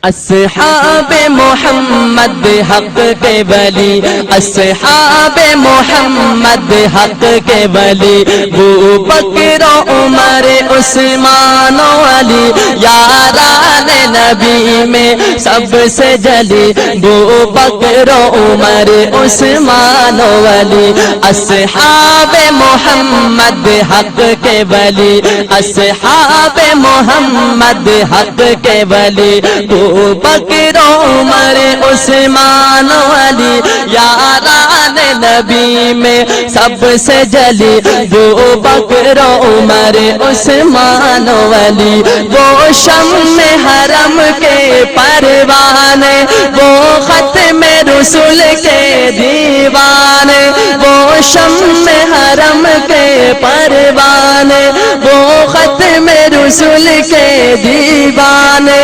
اصحاب محمد حق کے ولی، اصحاب محمد حق کے ولی، ابو بکر عمر عثمان علی، یاران نبی میں سب سے جلی، ابو بکر عمر عثمان علی، اصحاب محمد حق کے ولی، اصحاب محمد حق کے ولی، ابو بکر عمر عثمان علی، یاران نبی میں سب سے جلی، ابو بکر عمر عثمان علی، وہ شمع حرم کے پروانے، وہ ختم رسول کے دیوانے، وہ شمع حرم کے پروانے، وہ ختم رسول کے دیوانے،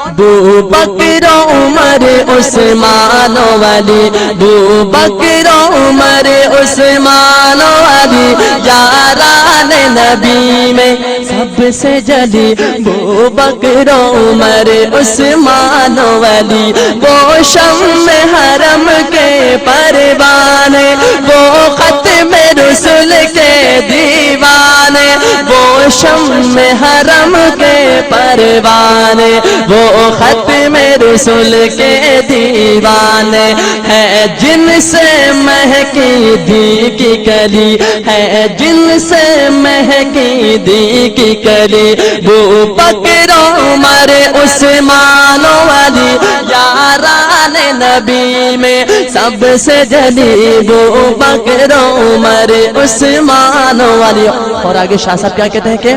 ابو بکر عمر عثمان علی، ابو بکر عمر عثمان علی، یاران نبی میں سب سے جلی، ابو بکر عمر عثمان علی، وہ شمع حرم کے پروانے، وہ ختم رسول کے دیوانے، وہ شمع حرم کے پروانے، وہ ختم رسول کے دیوانے، ہے جن سے مہکی دی کی کلی، ہے جن سے مہکی دی کی کلی، ابو بکر عمر عثمان علی، یاران نبی میں سب سے جلی، ابو بکر عمر عثمان علی۔ اور آگے شاہ صاحب کیا کہتے ہیں کہ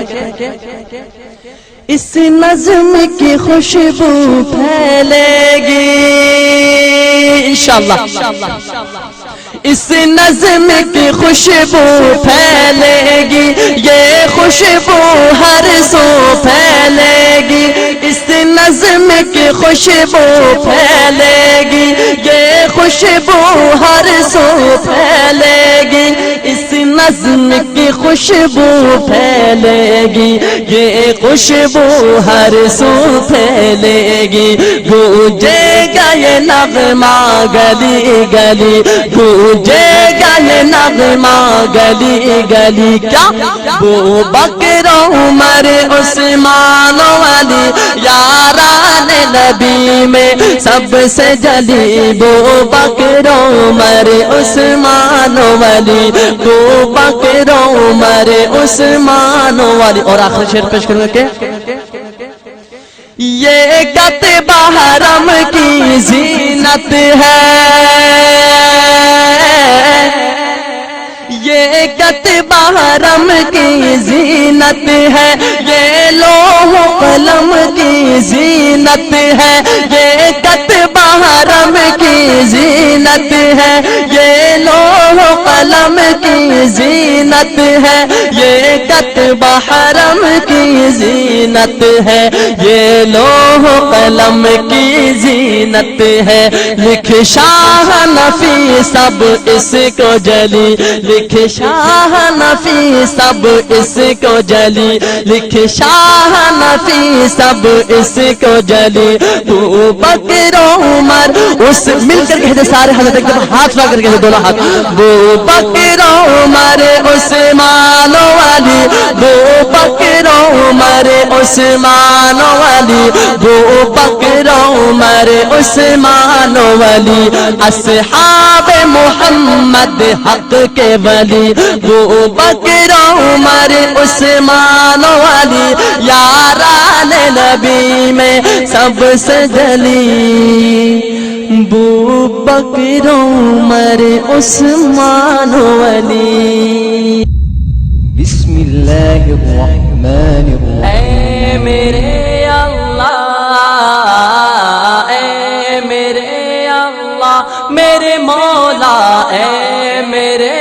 اس نظم کی خوشبو پھیلے گی انشاءاللہ، اس نظم کی خوشبو پھیلے گی، یہ خوشبو ہر سو پھیلے گی، اس نظم کی خوشبو پھیلے گی، یہ خوشبو ہر سو پھیلے گی، اس نظم کی خوشبو پھیلے گی، یہ خوشبو ہر سو پھیلے گی، گونجے گا یہ نغمہ گلی گلی، گونجے گا یہ نغمہ گلی گلی، کیا ابو بکر عمر عثمان علی، یاران نبی میں سب سے جلی، ابو بکر عمر عثمان علی، ابو بکر عمر عثمان علی۔ اور آخر شعر پیش کروں گا کہ یہ کتبہ حرم کی زینت ہے، یہ کتبہ حرم کی زینت ہے، یہ لوح قلم کی زینت ہے، یہ کتبہ حرم کی زینت ہے، یہ لوح قلم کی زینت ہے، یہ کتبہ حرم کی زینت ہے، یہ لوح قلم کی زینت ہے، لکھ شاہ نفی سب اس کو جلی، لکھ شاہ نفی سب اس کو جلی، لکھ شاہ نفی سب اس کو جلی، ابو بکر عمر اس مل کر کہتے سارے حضرت ایک دفعہ ہاتھ لا کر کہتے دونوں ہاتھ، ابو بکر عمر عثمان علی، ابو بکر عمر عثمان علی، ابو بکر عمر عثمان علی، اصحاب محمد حق کے ولی، ابو بکر عمر عثمان علی، یاران نبی میں سب سے جلی، ابو بکر عمر عثمان علی۔ بسم اللہ الرحمن الرحیم۔ اے میرے اللہ، اے میرے اللہ، میرے مولا، اے میرے